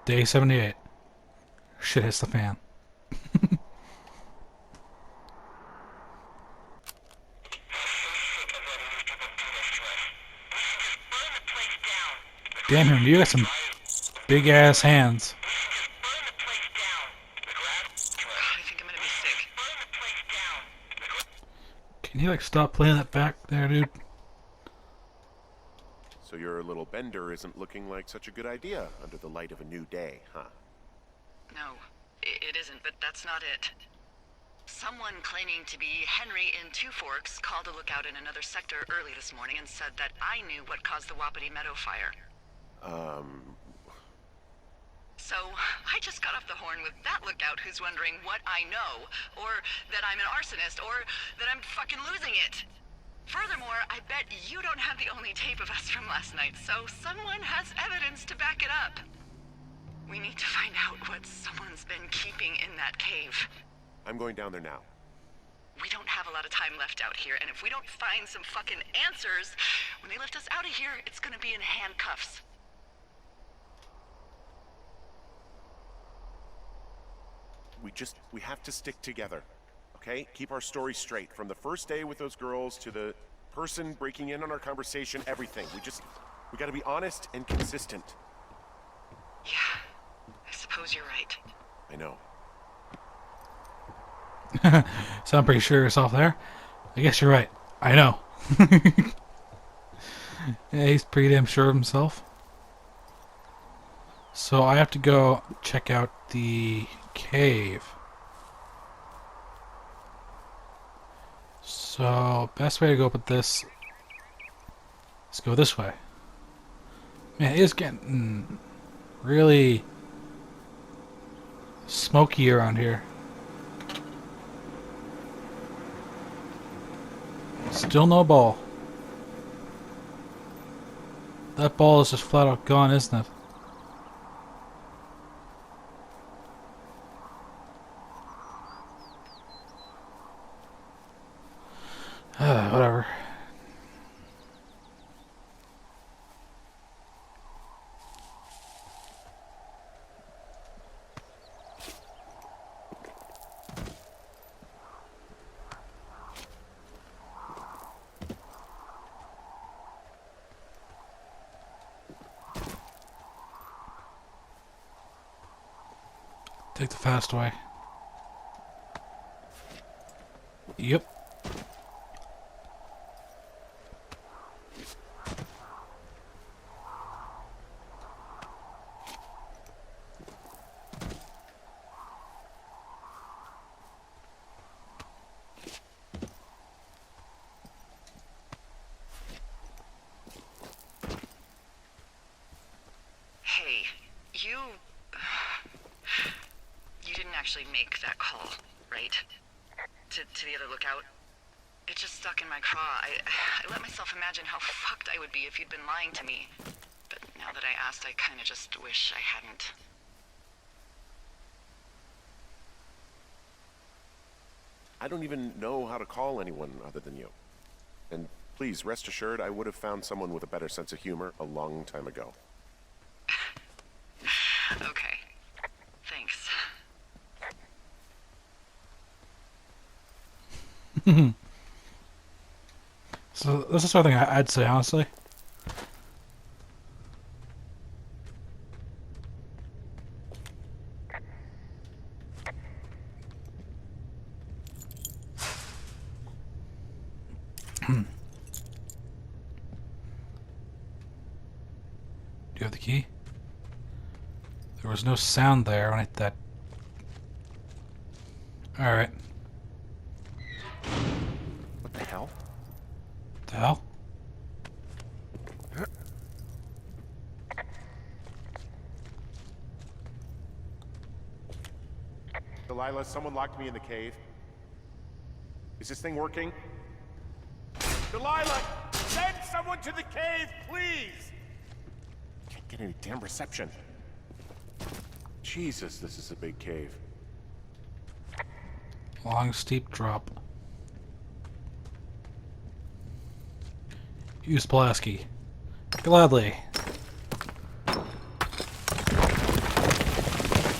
Day 78. Shit hits the fan. Damn him, you got some big ass hands. God, I think I'm gonna be sick. Can you like stop playing that back there, dude? So your little bender isn't looking like such a good idea under the light of a new day, huh? No, it isn't, but that's not it. Someone claiming to be Henry in Two Forks called a lookout in another sector early this morning and said that I knew what caused the Wapiti Meadow fire. So, I just got off the horn with that lookout who's wondering what I know, or that I'm an arsonist, or that I'm fucking losing it. Furthermore, I bet you don't have the only tape of us from last night, so someone has evidence to back it up. We need to find out what someone's been keeping in that cave. I'm going down there now. We don't have a lot of time left out here, and if we don't find some fucking answers, when they lift us out of here, it's gonna be in handcuffs. We have to stick together, okay? Keep our story straight. From the first day with those girls to the person breaking in on our conversation, everything. We gotta be honest and consistent. Yeah, I suppose you're right. I know. So I'm pretty sure of yourself there. I guess you're right. I know. Yeah, he's pretty damn sure of himself. So I have to go check out the cave. So best way to go with this, let's go this way. Man, it is getting really smoky around here. Still no ball. That ball is just flat out gone, isn't it? Whatever. Take the fast way. Yep. Hey, you didn't actually make that call, right? To the other lookout? It just stuck in my craw. I let myself imagine how fucked I would be if you'd been lying to me. But now that I asked, I kinda just wish I hadn't. I don't even know how to call anyone other than you. And please, rest assured, I would have found someone with a better sense of humor a long time ago. Okay. Thanks. So this is the sort of thing I'd say, honestly. Do you have the key? There was no sound there when I hit that. Alright. What the hell? What the hell? Delilah, someone locked me in the cave. Is this thing working? Delilah! Send someone to the cave, please! Can't get any damn reception. Jesus, this is a big cave. Long steep drop. Use Pulaski. Gladly.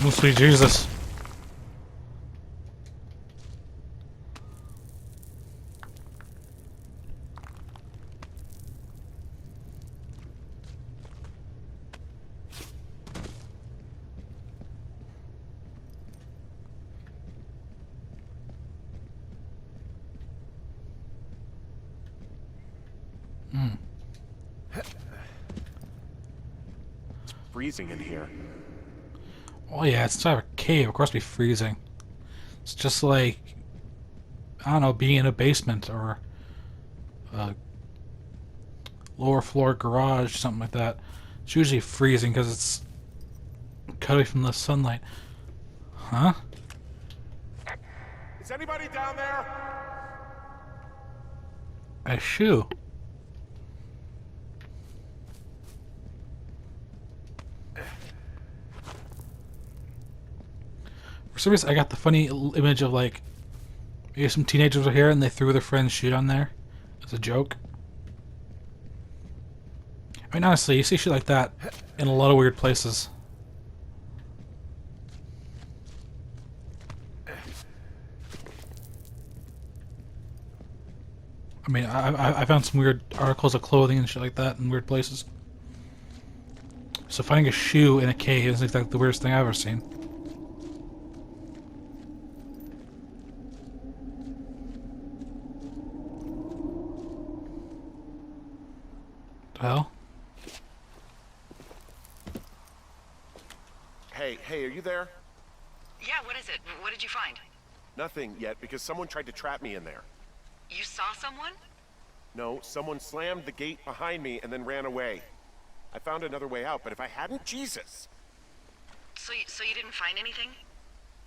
Oh, sweet Jesus. It's freezing in here. Oh yeah, it's inside of a cave. Of course it'd be freezing. It's just like, I don't know, being in a basement or a lower floor garage, something like that. It's usually freezing because it's cut away from the sunlight. Huh? Is anybody down there? A shoe. For some reason, I got the funny image of like maybe some teenagers are here and they threw their friend's shoe down there as a joke. I mean, honestly, you see shit like that in a lot of weird places. I mean, I found some weird articles of clothing and shit like that in weird places. So finding a shoe in a cave is like the weirdest thing I've ever seen. The hell? Hey, are you there? Yeah, what is it? What did you find? Nothing yet, because someone tried to trap me in there. You saw someone? No, someone slammed the gate behind me and then ran away. I found another way out, but if I hadn't, Jesus! So you didn't find anything?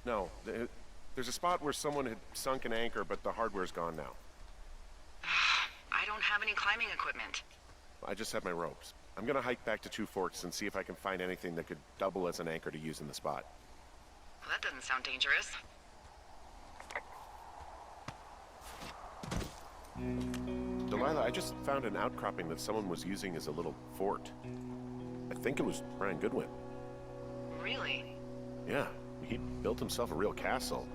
No, there's a spot where someone had sunk an anchor, but the hardware's gone now. I don't have any climbing equipment. I just have my ropes. I'm gonna hike back to Two Forks and see if I can find anything that could double as an anchor to use in the spot. Well, that doesn't sound dangerous. Delilah, I just found an outcropping that someone was using as a little fort. I think it was Brian Goodwin. Really? Yeah, he built himself a real castle.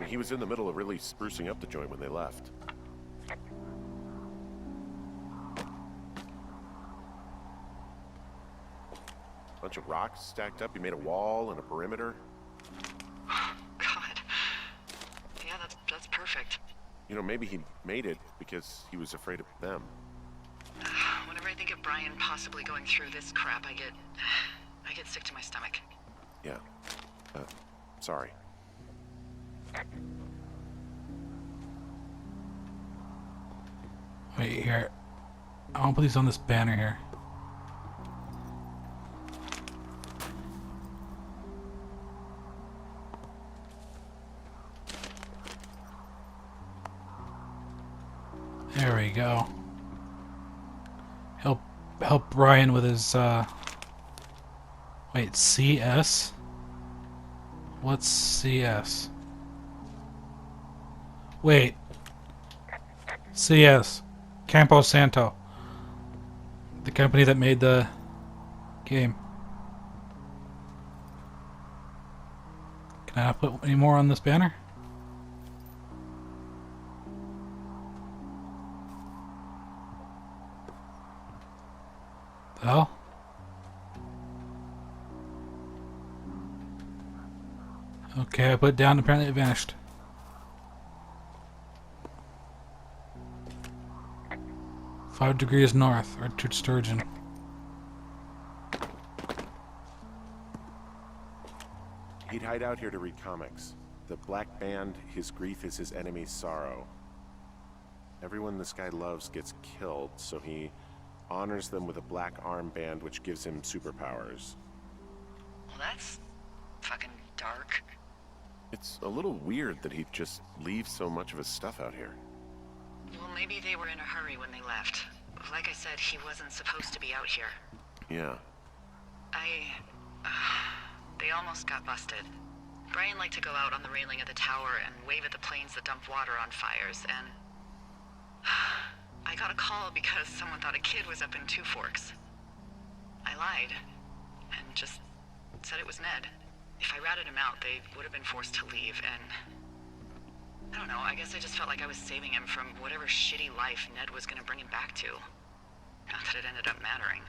He was in the middle of really sprucing up the joint when they left. Bunch of rocks stacked up. He made a wall and a perimeter. God. Yeah, that's perfect. You know, maybe he made it because he was afraid of them. Whenever I think of Brian possibly going through this crap, I get sick to my stomach. Yeah. Sorry. Wait, here. I want to put these on this banner here. There we go. Help Brian with his wait, CS? What's CS? Wait. CS. Campo Santo. The company that made the game. Can I not put any more on this banner? The hell? Okay, I put it down, apparently it vanished. "5 degrees north," Richard Sturgeon. He'd hide out here to read comics. The Black Band, his grief is his enemy's sorrow. Everyone this guy loves gets killed, so he honors them with a black armband which gives him superpowers. Well, that's fucking dark. It's a little weird that he'd just leave so much of his stuff out here. Well, maybe they were in a hurry when they left. Like I said, he wasn't supposed to be out here. Yeah. They almost got busted. Brian liked to go out on the railing of the tower and wave at the planes that dump water on fires, and I got a call because someone thought a kid was up in Two Forks. I lied, and just said it was Ned. If I ratted him out, they would have been forced to leave, and... I don't know, I guess I just felt like I was saving him from whatever shitty life Ned was gonna bring him back to. Not that it ended up mattering.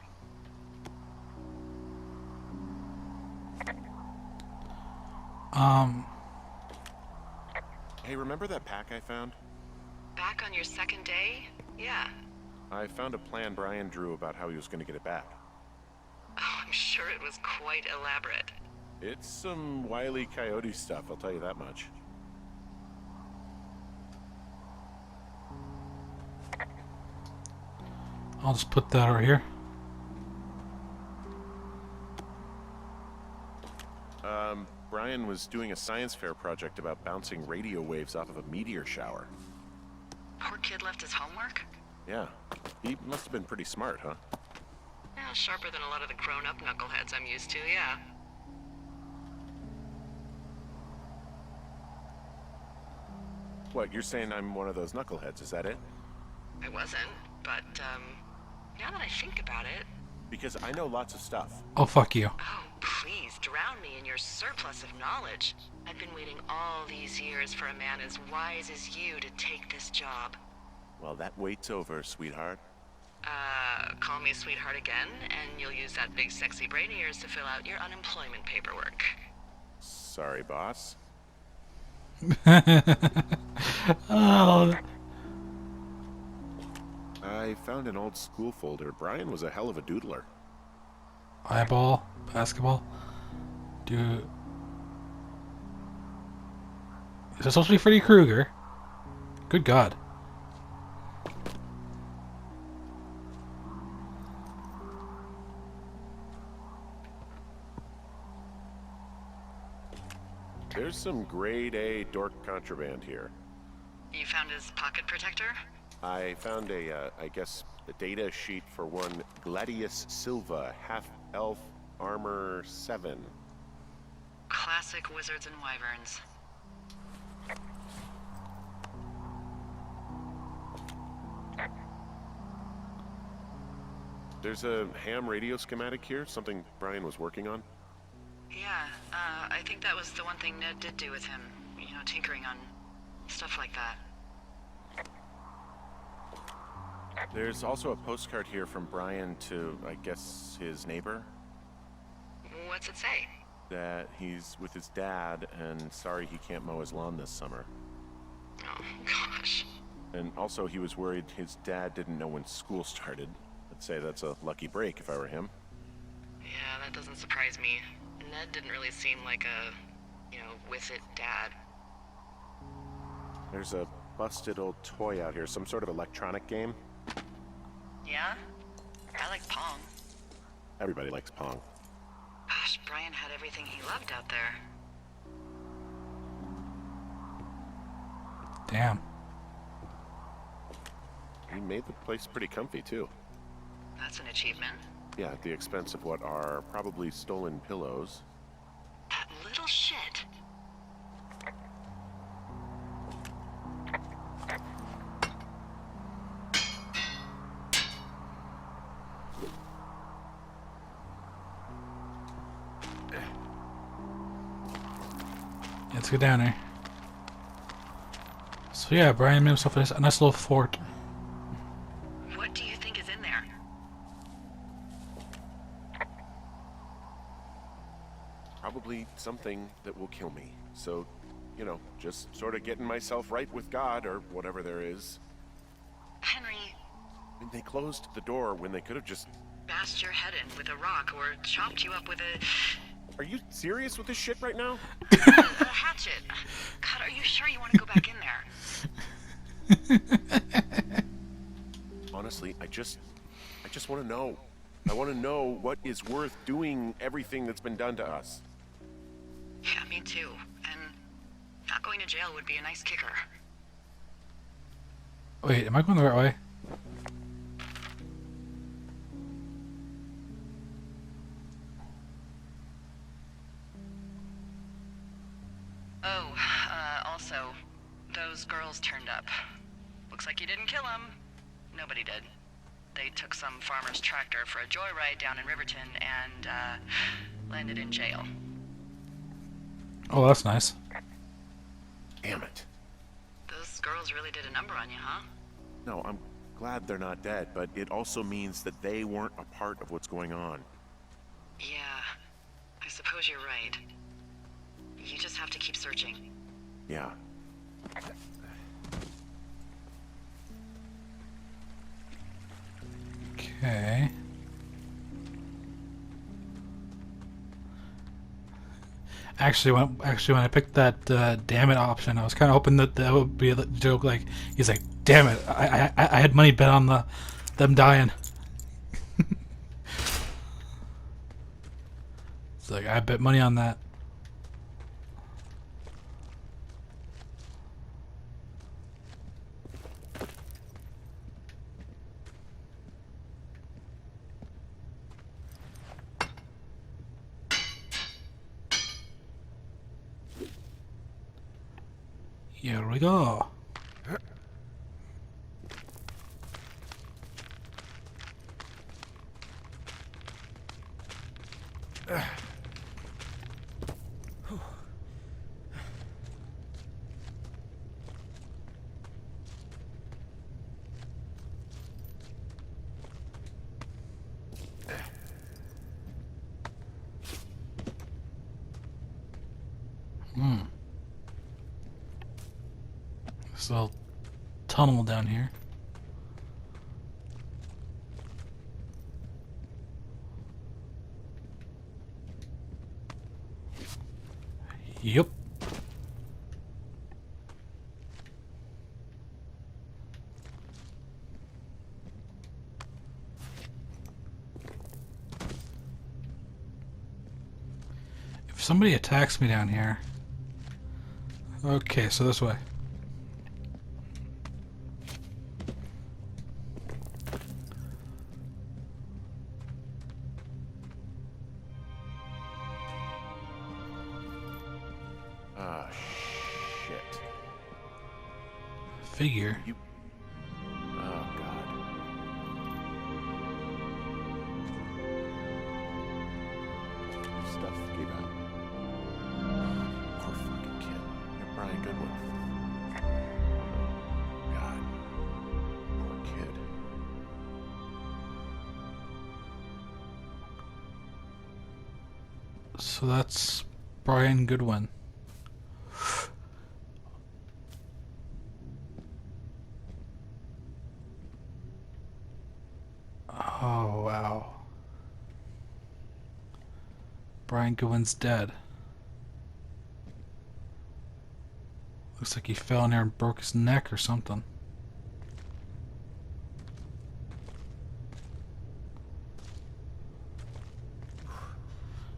Hey, remember that pack I found? Back on your second day? Yeah. I found a plan Brian drew about how he was going to get it back. Oh, I'm sure it was quite elaborate. It's some Wile E. Coyote stuff, I'll tell you that much. I'll just put that over here. Brian was doing a science fair project about bouncing radio waves off of a meteor shower. Poor kid left his homework? Yeah, he must have been pretty smart, huh? Yeah, sharper than a lot of the grown-up knuckleheads I'm used to, yeah. What, you're saying I'm one of those knuckleheads, is that it? I wasn't, but, now that I think about it... Because I know lots of stuff. Oh, fuck you. Oh, please, drown me in your surplus of knowledge. I've been waiting all these years for a man as wise as you to take this job. Well, that wait's over, sweetheart. Call me sweetheart again, and you'll use that big sexy brain of yours to fill out your unemployment paperwork. Sorry, boss. Oh. I found an old school folder. Brian was a hell of a doodler. Eyeball, basketball. Dude. Is this supposed to be Freddy Krueger? Good God. There's some grade A dork contraband here. You found his pocket protector? I found I guess, a data sheet for one Gladius Silva, half-elf armor 7. Classic wizards and wyverns. There's a ham radio schematic here, something Brian was working on. Yeah, I think that was the one thing Ned did do with him. You know, tinkering on stuff like that. There's also a postcard here from Brian to, I guess, his neighbor. What's it say? That he's with his dad and sorry he can't mow his lawn this summer. Oh, gosh. And also he was worried his dad didn't know when school started. I'd say that's a lucky break if I were him. Yeah, that doesn't surprise me. Ned didn't really seem like a, you know, with-it dad. There's a busted old toy out here, some sort of electronic game. Yeah? I like Pong. Everybody likes Pong. Gosh, Brian had everything he loved out there. Damn. He made the place pretty comfy, too. That's an achievement. Yeah, at the expense of what are probably stolen pillows. That little shit. Let's go down there. So yeah, Brian made himself a nice little fort. What do you think is in there? Probably something that will kill me. So, you know, just sort of getting myself right with God or whatever there is. Henry, I mean, they closed the door when they could have just... bashed your head in with a rock or chopped you up with a Are you serious with this shit right now? hatchet. God, are you sure you want to go back in there? Honestly, I just want to know. I want to know what is worth doing everything that's been done to us. Yeah, me too. And not going to jail would be a nice kicker. Wait, am I going the right way? Oh, also, those girls turned up. Looks like you didn't kill them. Nobody did. They took some farmer's tractor for a joyride down in Riverton and, landed in jail. Oh, that's nice. Damn it. Those girls really did a number on you, huh? No, I'm glad they're not dead, but it also means that they weren't a part of what's going on. Yeah, I suppose you're right. You just have to keep searching. Yeah. Okay. Actually, when I picked that damn it option, I was kind of hoping that that would be a joke. Like he's like, "Damn it, I had money bet on them dying." It's like I bet money on that. Here we go. This little tunnel down here. Yep. If somebody attacks me down here. Okay, so this way. Ah, shit. Figure. You... Oh, God. Your stuff gave out. Poor fucking kid. You're Brian Goodwin. God. Poor kid. So that's Brian Goodwin. Oh, wow. Brian Goodwin's dead. Looks like he fell in there and broke his neck or something.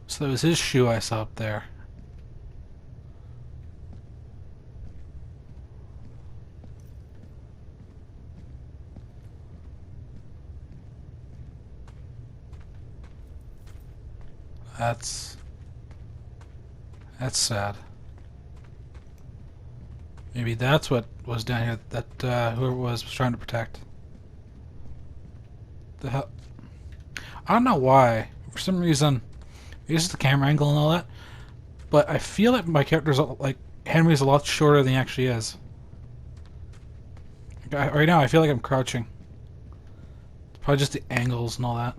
So that was his shoe I saw up there. That's sad. Maybe that's what was down here that whoever was trying to protect. The hell? I don't know why. For some reason, it's the camera angle and all that, but I feel like my character's like Henry's a lot shorter than he actually is. Right now, I feel like I'm crouching. It's probably just the angles and all that.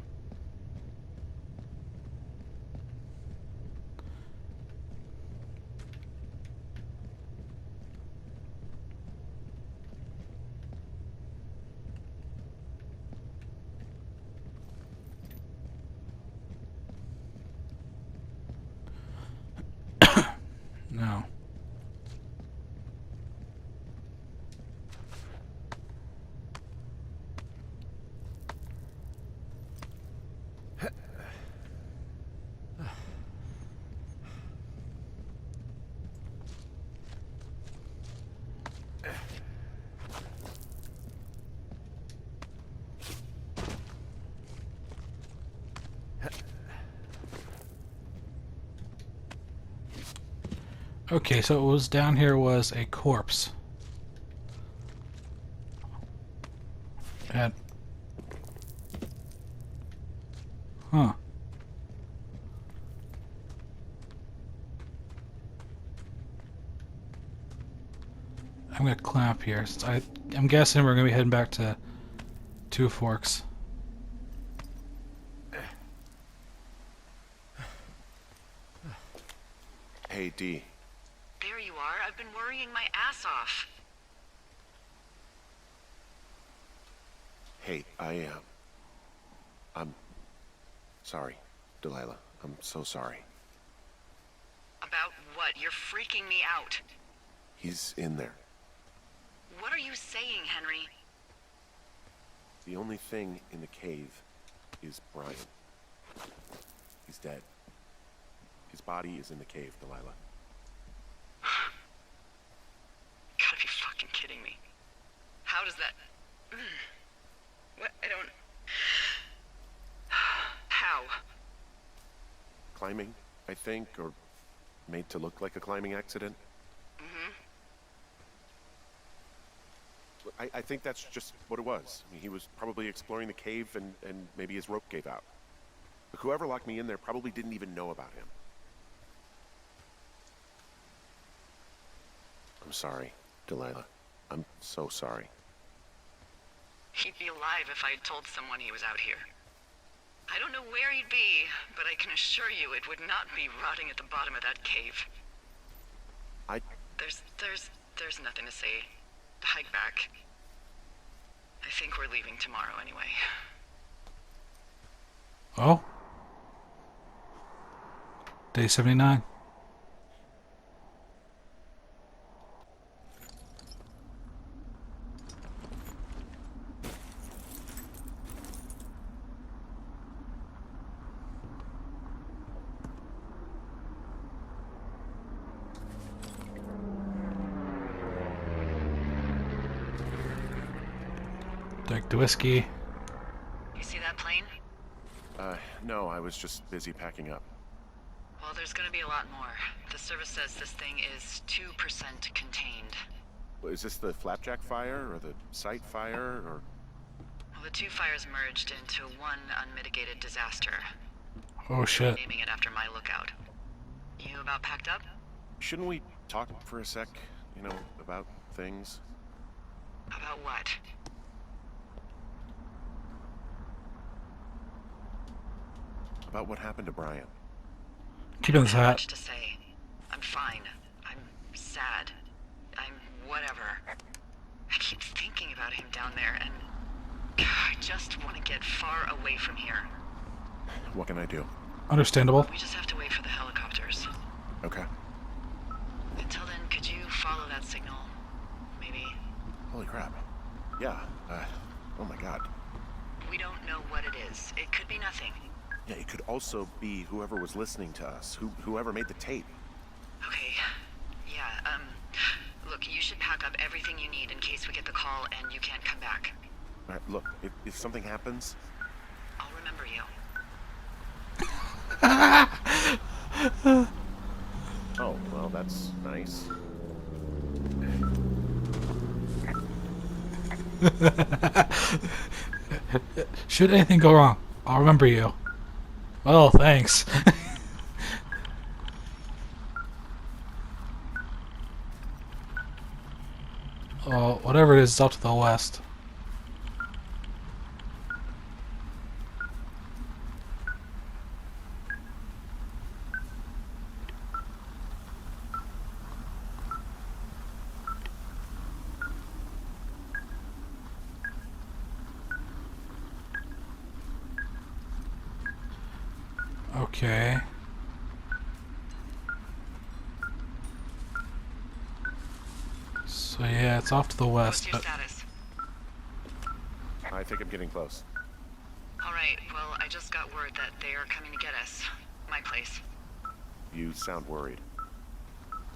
No. Okay, so what was down here was a corpse. And... Huh. I'm gonna clamp here. I'm guessing we're gonna be heading back to Two Forks. Hey, D. There you are. I've been worrying my ass off. Hey, I'm sorry, Delilah. I'm so sorry. About what? You're freaking me out. He's in there. What are you saying, Henry? The only thing in the cave is Brian. He's dead. His body is in the cave, Delilah. Gotta be fucking kidding me. How does that... What? I don't... How? Climbing, I think, or made to look like a climbing accident. Mm-hmm. I think that's just what it was. I mean, he was probably exploring the cave and maybe his rope gave out. But whoever locked me in there probably didn't even know about him. I'm sorry, Delilah. I'm so sorry. He'd be alive if I had told someone he was out here. I don't know where he'd be, but I can assure you it would not be rotting at the bottom of that cave. There's nothing to say. Hike back. I think we're leaving tomorrow anyway. Oh? Day 79. Drink the whiskey. You see that plane? No, I was just busy packing up. Well, there's gonna be a lot more. The service says this thing is 2% contained. Is this the Flapjack fire, or the site fire, or...? Well, the two fires merged into one unmitigated disaster. Oh shit. Naming it after my lookout. You about packed up? Shouldn't we talk for a sec, you know, about things? About what? About what happened to Brian. Keep in his Not hat. much to say. I'm fine. I'm sad. I'm whatever. I keep thinking about him down there, and I just want to get far away from here. What can I do? Understandable. We just have to wait for the helicopters. Okay. Until then, could you follow that signal? Maybe. Holy crap. Yeah, oh my god. We don't know what it is. It could be nothing. Yeah, it could also be whoever was listening to us, whoever made the tape. Okay. Yeah, look, you should pack up everything you need in case we get the call and you can't come back. All right, look, if something happens... I'll remember you. Oh, well, that's nice. Should anything go wrong, I'll remember you. Oh, thanks. Oh, whatever it is, it's up to the west. Okay. So yeah, it's off to the west, What's your but status? I think I'm getting close. Alright, well, I just got word that they are coming to get us. My place. You sound worried.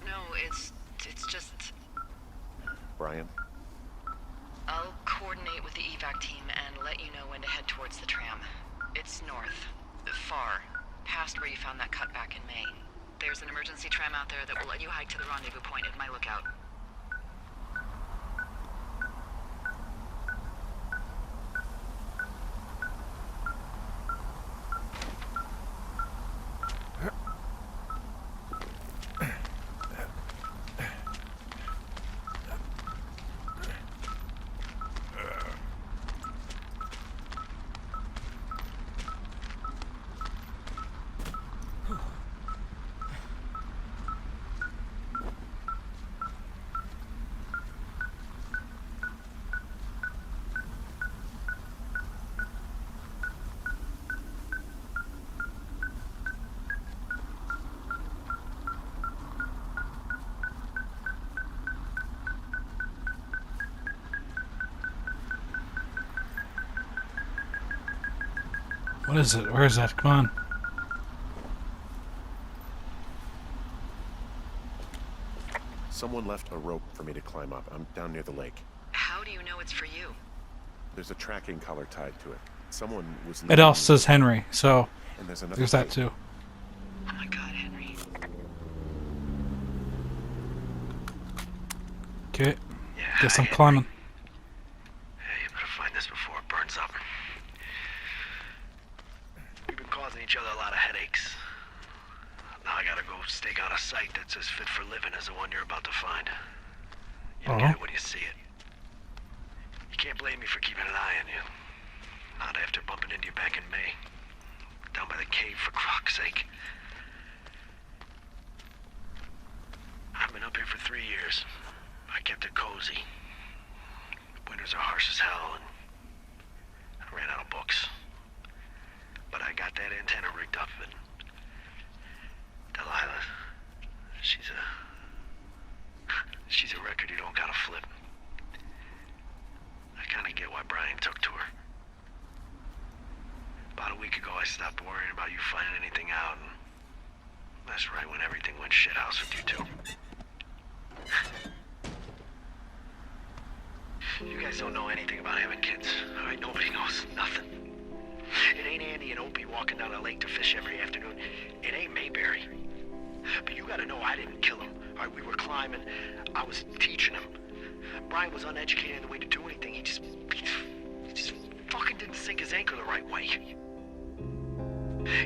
No, it's just... Brian? I'll coordinate with the evac team and let you know when to head towards the tram. It's north. Far. Past where you found that cutback in May. There's an emergency tram out there that will let you hike to the rendezvous point at my lookout. What is it? Where is that? Come on. Someone left a rope for me to climb up. I'm down near the lake. How do you know it's for you? There's a tracking collar tied to it. Someone was It leaving also me- says Henry, so and there's another there's that thing. too. Oh my god, Henry. Okay. Yeah, Guess I'm Henry. climbing. Hey, you better find this before it burns up. We've been causing each other a lot of headaches. Now I gotta go stake out a site that's as fit for living as the one you're about to find. You'll get it when you see it. You can't blame me for keeping an eye on you. Not after bumping into you back in May. Down by the cave, for Croc's sake. I've been up here for 3 years. I kept it cozy. Winters are harsh as hell, and I ran out of books. But I got that antenna rigged up, and Delilah, she's a record you don't gotta flip. I kinda get why Brian took to her. About a week ago, I stopped worrying about you finding anything out, and that's right when everything went shithouse with you two. You guys don't know anything about having kids, alright? Nobody knows nothing. It ain't Andy and Opie walking down the lake to fish every afternoon. It ain't Mayberry. But you gotta know I didn't kill him. Alright, we were climbing. I was teaching him. Brian was uneducated in the way to do anything. He just fucking didn't sink his anchor the right way. You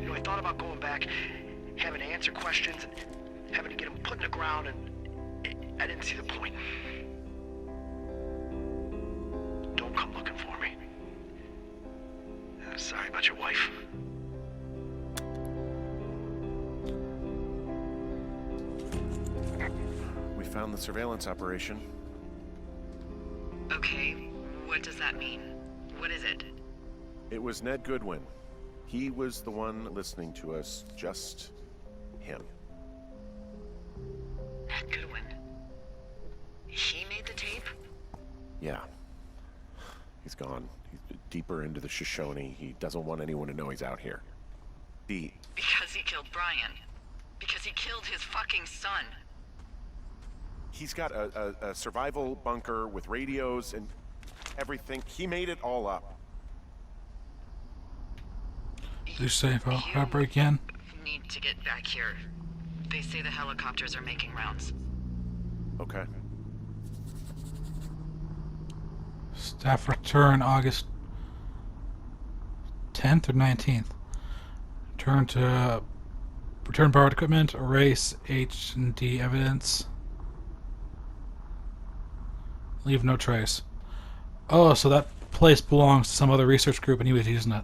know, I thought about going back, having to answer questions, and having to get him put in the ground, and I didn't see the point. Don't come looking for me. I'm sorry about your wife. We found the surveillance operation. Okay, what does that mean? What is it? It was Ned Goodwin. He was the one listening to us, just him. Ned Goodwin. He made the tape? Yeah. He's gone. He's deeper into the Shoshone. He doesn't want anyone to know he's out here. Because he killed Brian. Because he killed his fucking son. He's got a survival bunker with radios and everything. He made it all up. You safe? I'll break in. Need to get back here. They say the helicopters are making rounds. Okay. Staff return August 10th or 19th. Return borrowed equipment, erase H&D evidence. Leave no trace. Oh, so that place belongs to some other research group and he was using it.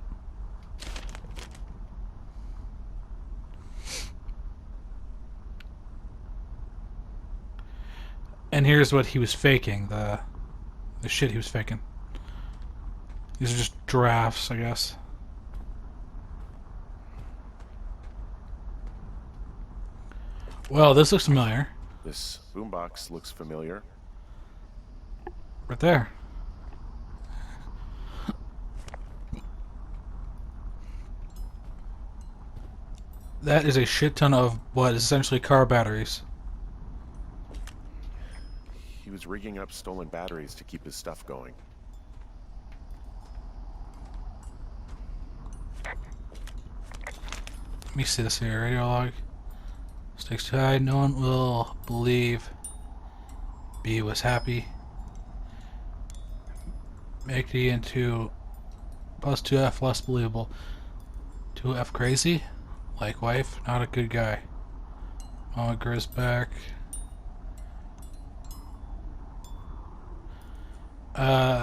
And here's what he was faking, the shit he was faking. These are just drafts, I guess. Well, this looks familiar. This boombox looks familiar. Right there. That is a shit ton of what is essentially car batteries. He was rigging up stolen batteries to keep his stuff going. Let me see this here. Radio log. Stakes too high. No one will believe B was happy. Make D into plus 2F less believable. 2F crazy? Like wife? Not a good guy. Mama Grizz back.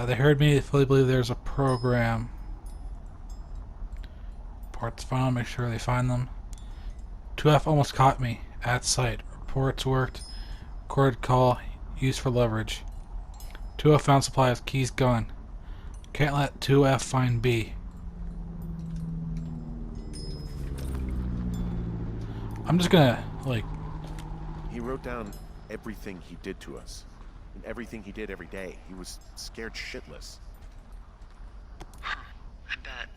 They heard me. They fully believe there's a program. Parts found. Make sure they find them. 2F almost caught me at site. Reports worked. Recorded call used for leverage. 2F found supply of keys gun. Can't let 2F find B. I'm just gonna, like... He wrote down everything he did to us. And everything he did every day. He was scared shitless. I bet.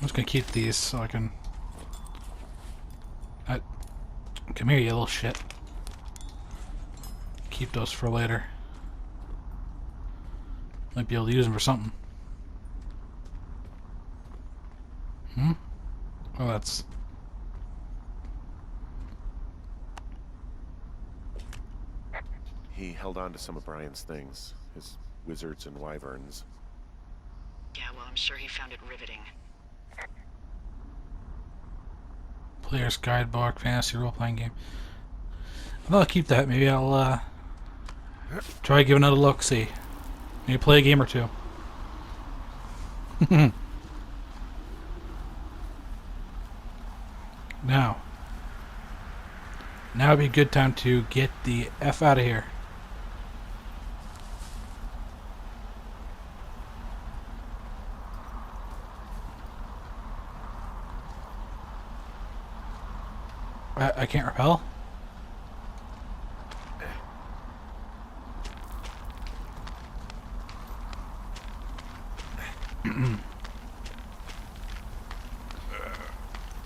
I'm just gonna keep these so I can... Come here, you little shit. Keep those for later. Might be able to use them for something. Hmm? Oh, that's... He held on to some of Brian's things. His wizards and wyverns. Yeah, well, I'm sure he found it riveting. Player's Guidebook, fantasy role-playing game. I'll keep that. Maybe I'll try give another look, see. Maybe play a game or two. Now would be a good time to get the F out of here. I can't repel?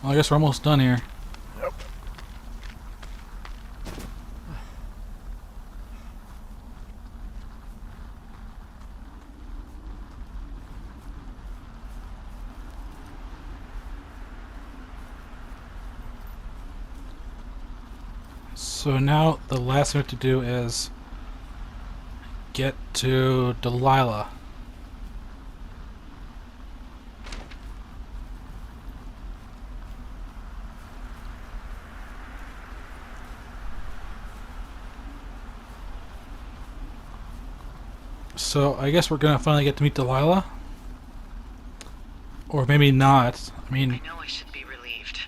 Well, I guess we're almost done here. Yep. So now the last thing we have to do is get to Delilah. So I guess we're gonna finally get to meet Delilah, or maybe not. I mean, I know I should be relieved.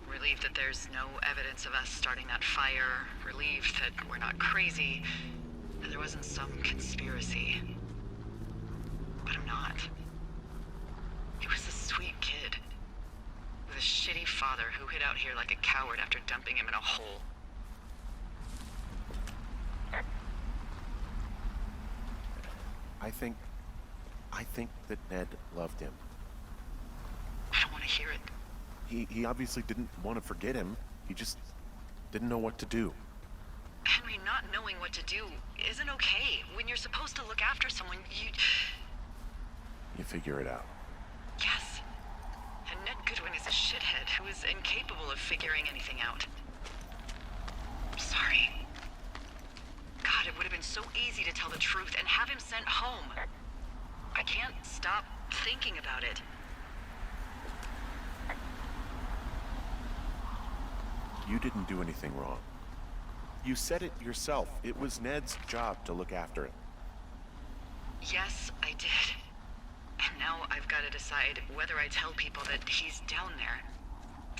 Relieved that there's no evidence of us starting that fire. Relieved that we're not crazy. That there wasn't some conspiracy. But I'm not. He was a sweet kid. With a shitty father who hid out here like a coward after dumping him in a hole. I think that Ned loved him. I don't want to hear it. He obviously didn't want to forget him. He just didn't know what to do. Henry, not knowing what to do isn't okay. When you're supposed to look after someone, You figure it out. Yes. And Ned Goodwin is a shithead who is incapable of figuring anything out. I'm sorry. God, it would have been so easy to tell the truth and have him sent home. I can't stop thinking about it. You didn't do anything wrong. You said it yourself. It was Ned's job to look after it. Yes, I did. And now I've got to decide whether I tell people that he's down there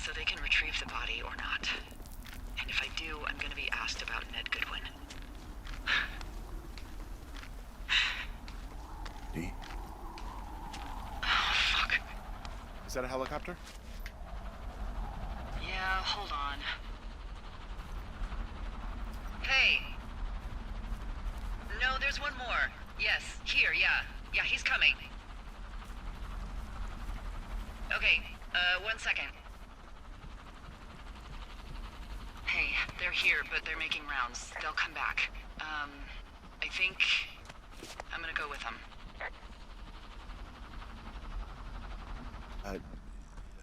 so they can retrieve the body or not. And if I do, I'm going to be asked about Ned Goodwin. Dee? Oh, fuck. Is that a helicopter? Yeah, hold on. Hey! No, there's one more. Yes, here, yeah. Yeah, he's coming. Okay, 1 second. Hey, they're here, but they're making rounds. They'll come back. I think I'm gonna go with them.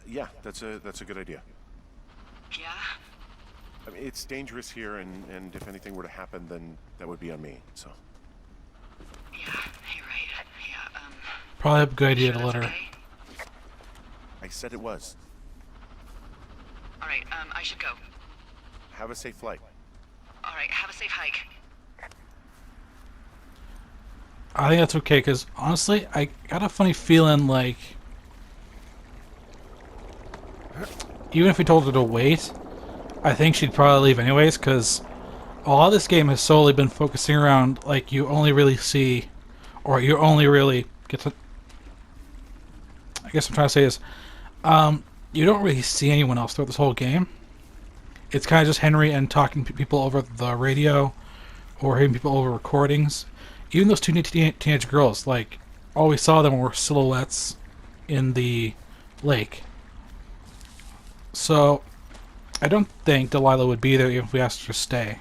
Yeah, that's a good idea. Yeah? I mean, it's dangerous here, and if anything were to happen, then that would be on me, so. Yeah, you're right. Yeah, probably a good idea sure to let that's her. okay? I said it was. Alright, I should go. Have a safe flight. Alright, have a safe hike. I think that's okay, because honestly, I got a funny feeling like even if we told her to wait, I think she'd probably leave anyways, because a lot of this game has solely been focusing around, like, you only really see, or you only really get to... I guess I'm trying to say is, you don't really see anyone else throughout this whole game. It's kind of just Henry and talking to people over the radio, or hearing people over recordings. Even those two teenage girls, like, all we saw them were silhouettes in the lake. So, I don't think Delilah would be there even if we asked her to stay.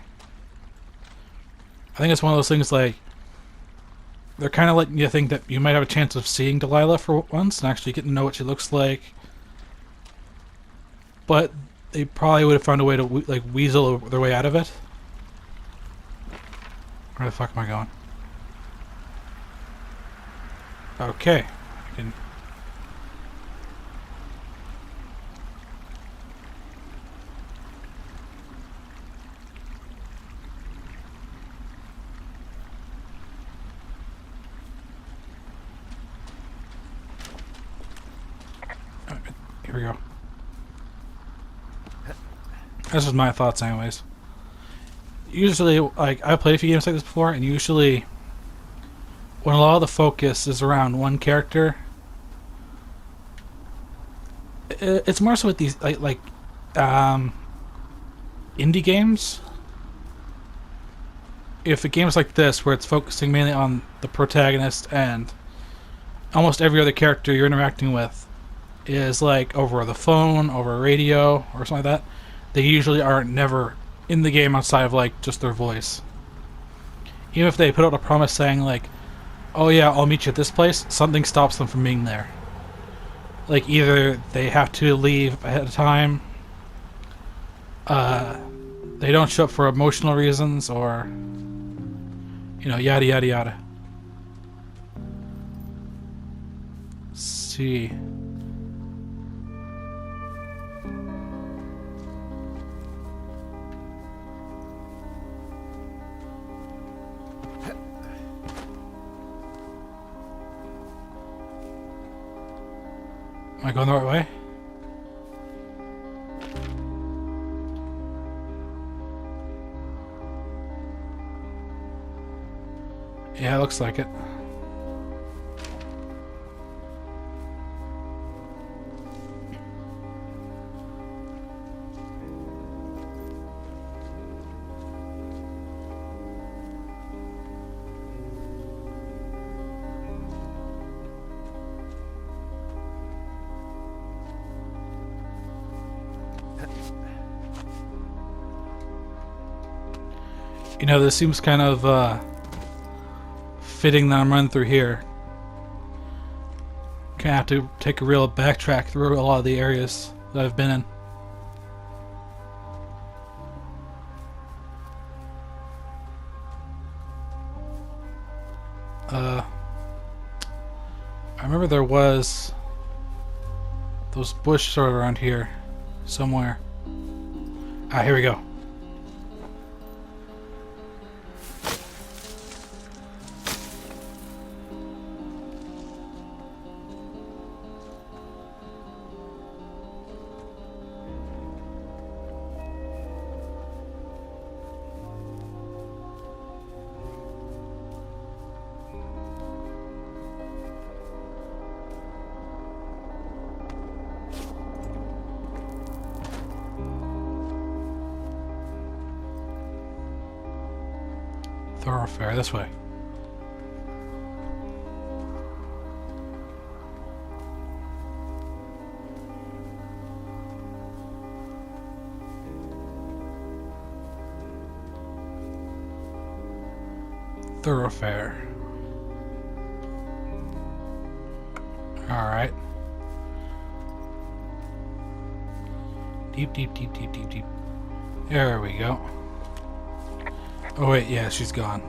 I think it's one of those things like, they're kind of letting you think that you might have a chance of seeing Delilah for once and actually getting to know what she looks like. But they probably would have found a way to like weasel their way out of it. Where the fuck am I going? Okay. I can... Here we go. This is my thoughts anyways. Usually, like, I've played a few games like this before, and usually when a lot of the focus is around one character, it's more so with these, indie games. If a game's like this, where it's focusing mainly on the protagonist and almost every other character you're interacting with is like over the phone, over radio, or something like that, they usually are never in the game outside of like just their voice. Even if they put out a promise saying like, oh yeah, I'll meet you at this place, something stops them from being there. Like either they have to leave ahead of time, they don't show up for emotional reasons, or you know, yada yada yada. Let's see. Am I going the right way? Yeah, it looks like it. You know, this seems kind of fitting that I'm running through here. Gonna have to take a real backtrack through a lot of the areas that I've been in. I remember there was those bush sort of around here somewhere. Ah, here we go. Thoroughfare, this way. Thoroughfare. Alright. Deep, deep, deep, deep, deep, deep. There we go. Oh wait, yeah, she's gone.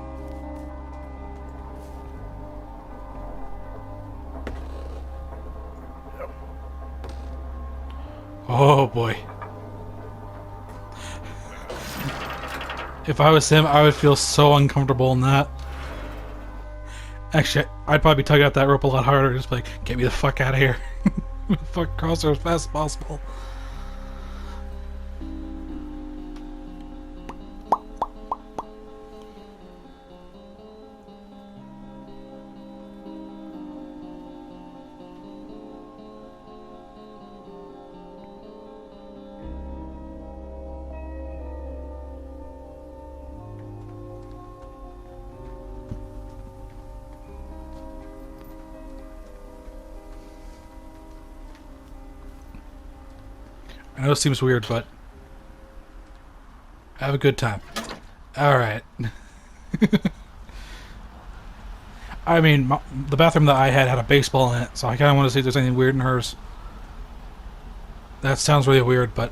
Oh boy. If I was him, I would feel so uncomfortable in that. Actually, I'd probably tug out that rope a lot harder, just like, get me the fuck out of here. Fuck cross her as fast as possible. I know it seems weird, but have a good time. Alright. I mean, the bathroom that I had a baseball in it, so I kind of want to see if there's anything weird in hers. That sounds really weird, but...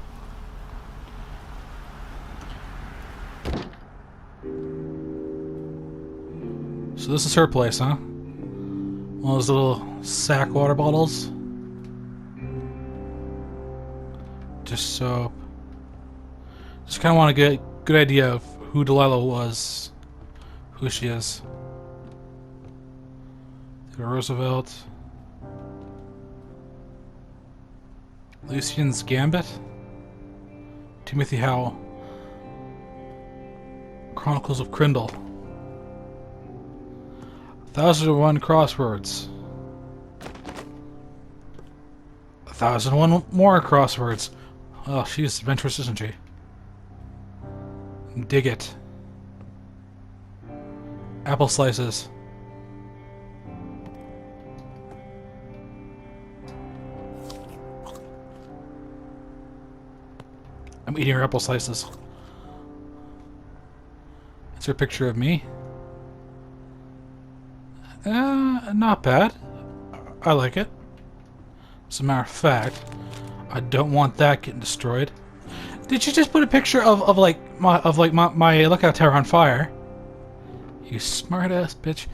So this is her place, huh? One of those little sack water bottles. Just soap. Just kind of want to get a good idea of who Delilah was. Who she is. Theodore Roosevelt. Lucian's Gambit. Timothy Howell. Chronicles of Crindle. 1001 crosswords. 1001 more crosswords. Oh, she's adventurous, isn't she? Dig it. Apple slices. I'm eating her apple slices. It's her picture of me. Not bad. I like it. As a matter of fact, I don't want that getting destroyed. Did you just put a picture of my lookout tower on fire? You smart ass bitch.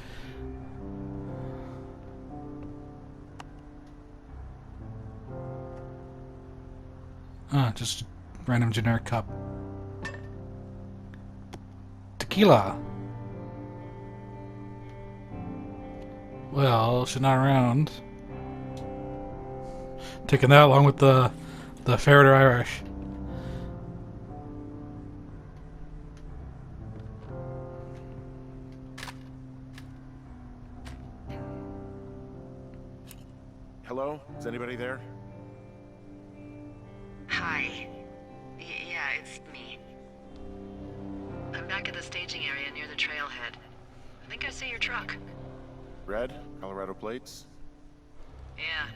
Just a random generic cup. Tequila. Well, she's not around. Taking that along with the Ferreter Irish. Hello? Is anybody there? Hi. Yeah, it's me. I'm back at the staging area near the trailhead. I think I see your truck. Red? Colorado plates? Yeah.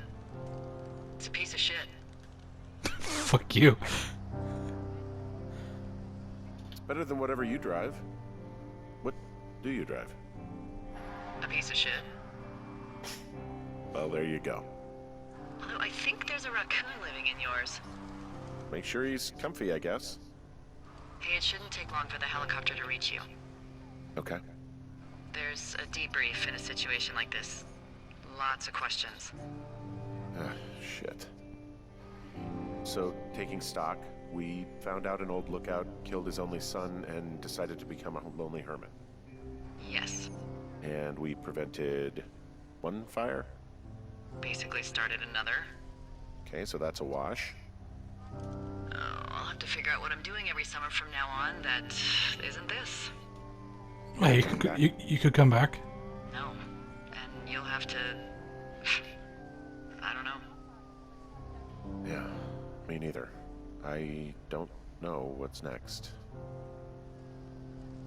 It's a piece of shit. Fuck you. It's better than whatever you drive. What do you drive? A piece of shit. Well, there you go. Although I think there's a raccoon living in yours. Make sure he's comfy, I guess. Hey, it shouldn't take long for the helicopter to reach you. Okay. There's a debrief in a situation like this. Lots of questions. Shit. So, taking stock, we found out an old lookout killed his only son and decided to become a lonely hermit. Yes. And we prevented one fire? Basically started another. Okay, so that's a wash. Oh, I'll have to figure out what I'm doing every summer from now on that isn't this. Hey, you could come back. No. And you'll have to... I don't know. Yeah, me neither. I don't know what's next.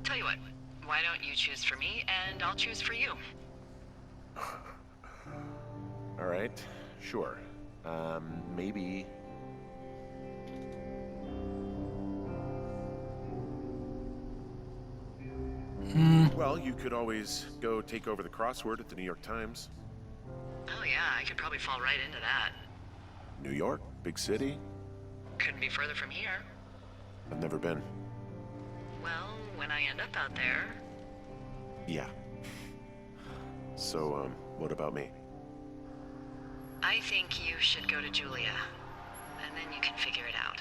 Tell you what, why don't you choose for me and I'll choose for you? All right, sure. Maybe... Well, you could always go take over the crossword at the New York Times. Oh yeah, I could probably fall right into that. New York, big city. Couldn't be further from here. I've never been. Well, when I end up out there... Yeah. So, what about me? I think you should go to Julia. And then you can figure it out.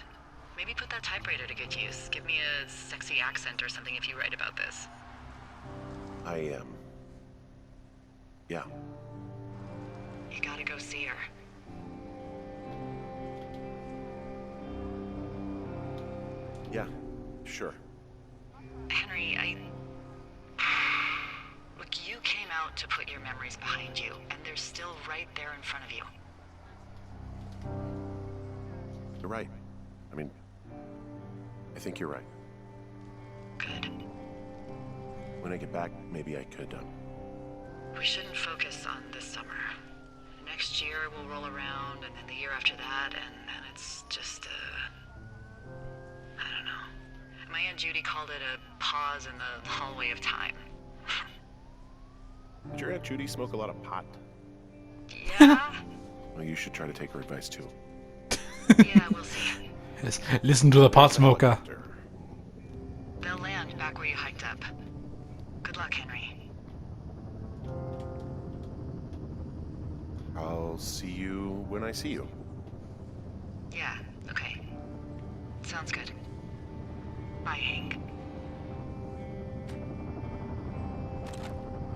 Maybe put that typewriter to good use. Give me a sexy accent or something if you write about this. Yeah. You gotta go see her. Yeah, sure. Henry, Look, you came out to put your memories behind you, and they're still right there in front of you. You're right. I mean, I think you're right. Good. When I get back, maybe I could, We shouldn't focus on this summer. Next year will roll around, and then the year after that, and It's just I don't know. My Aunt Judy called it a pause in the hallway of time. Did your Aunt Judy smoke a lot of pot? Yeah? Well, you should try to take her advice too. Yeah, we'll see. Yes, listen to the pot smoker. They'll land back where you hiked up. Good luck, Henry. I'll see you when I see you. Yeah, okay. Sounds good. Bye, Hank.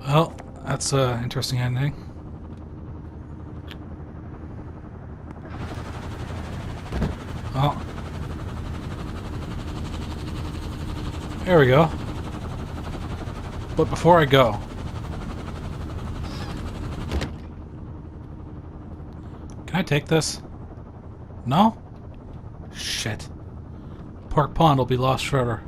Well, that's an interesting ending. Oh. There we go. But before I go... Can I take this? No? Shit. Park Pond will be lost forever.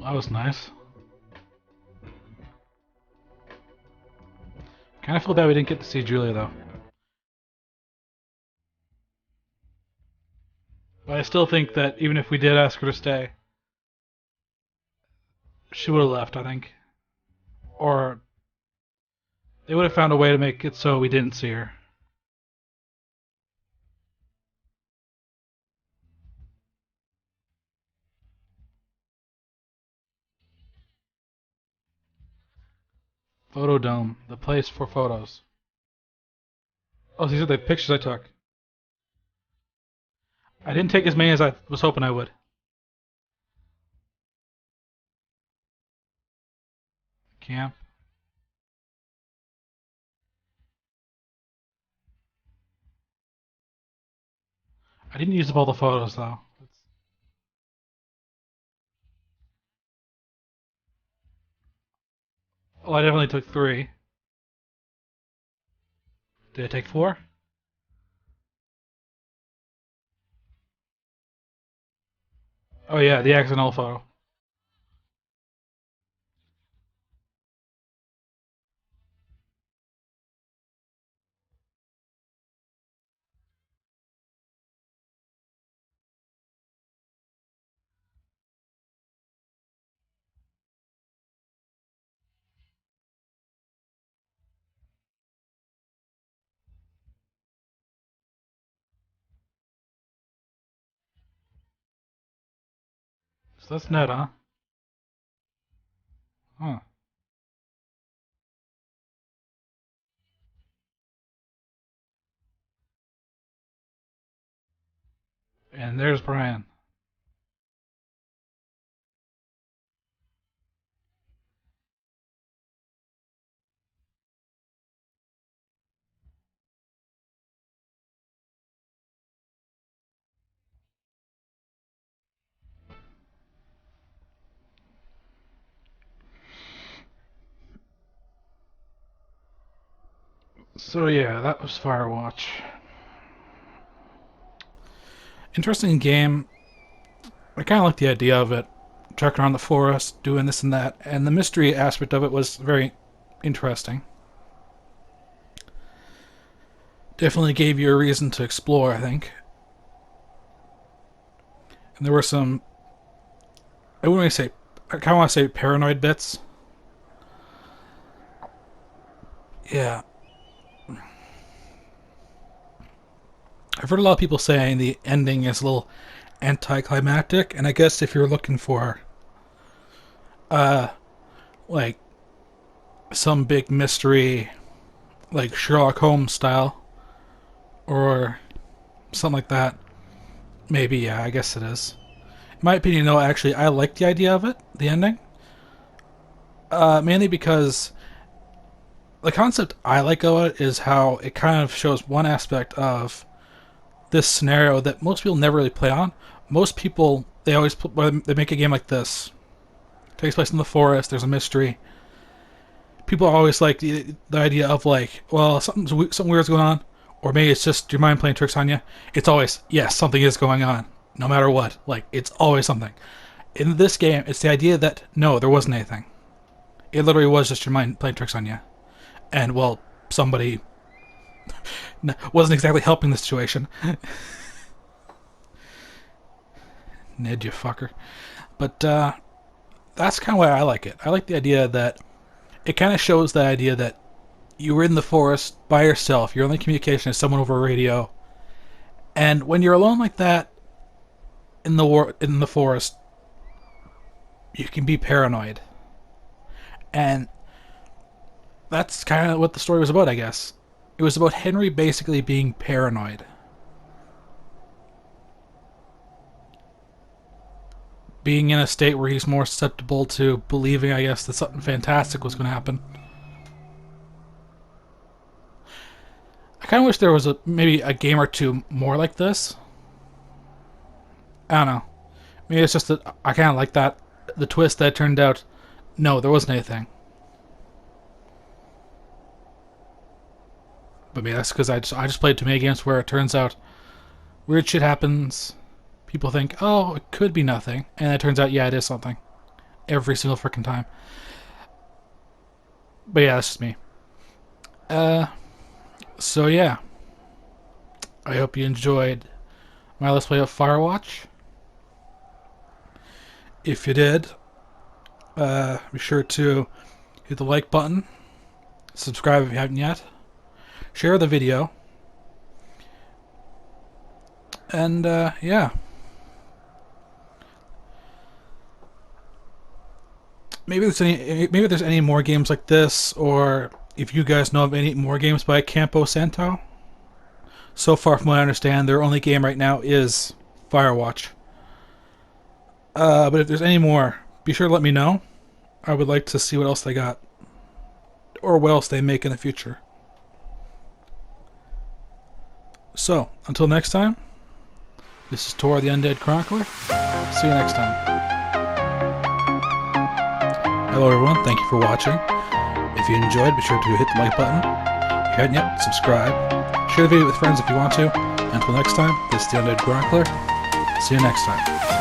That was nice. Kinda feel bad we didn't get to see Julia though. But I still think that even if we did ask her to stay, she would have left, I think. Or they would have found a way to make it so we didn't see her. Photo Dome, the place for photos. Oh, these are the pictures I took. I didn't take as many as I was hoping I would. Camp. I didn't use up all the photos though. Well, I definitely took 3. Did I take 4? Oh yeah, the accidental photo. So that's net, huh? Huh. And there's Brian. So yeah, that was Firewatch. Interesting game. I kind of like the idea of it. Trekking around the forest, doing this and that, and the mystery aspect of it was very interesting. Definitely gave you a reason to explore, I think. And there were some, I wouldn't really say, I kind of want to say paranoid bits. Yeah. I've heard a lot of people saying the ending is a little anticlimactic, and I guess if you're looking for like some big mystery, like Sherlock Holmes style, or something like that, maybe, yeah, I guess it is. In my opinion, though, actually, I like the idea of it, the ending. Mainly because the concept I like of it is how it kind of shows one aspect of this scenario that most people never really play on. Most people, they always when they make a game like this. It takes place in the forest. There's a mystery. People always like the idea of like, well, something weird's going on, or maybe it's just your mind playing tricks on you. It's always, yes, something is going on, no matter what. Like, it's always something. In this game, it's the idea that no, there wasn't anything. It literally was just your mind playing tricks on you, and well, somebody wasn't exactly helping the situation. Ned, you fucker. But that's kind of why I like it. I like the idea that it kind of shows the idea that you were in the forest by yourself. Your only communication is someone over a radio. And when you're alone like that in the forest, you can be paranoid. And that's kind of what the story was about, I guess. It was about Henry basically being paranoid. Being in a state where he's more susceptible to believing, I guess, that something fantastic was going to happen. I kind of wish there was maybe a game or two more like this. I don't know. Maybe it's just that I kind of like that. The twist that turned out, no, there wasn't anything. But maybe that's because I just played too many games where it turns out weird shit happens. People think, oh, it could be nothing. And it turns out, yeah, it is something. Every single freaking time. But yeah, that's just me. So yeah. I hope you enjoyed my Let's Play of Firewatch. If you did, be sure to hit the like button. Subscribe if you haven't yet. Share the video. And, yeah. Maybe there's any more games like this, or if you guys know of any more games by Campo Santo. So far from what I understand, their only game right now is Firewatch. But if there's any more, be sure to let me know. I would like to see what else they got. Or what else they make in the future. So, until next time, this is Tor the Undead Chronicler. See you next time. Hello everyone, thank you for watching. If you enjoyed, be sure to hit the like button. If you haven't yet, subscribe. Share the video with friends if you want to. Until next time, this is the Undead Chronicler. See you next time.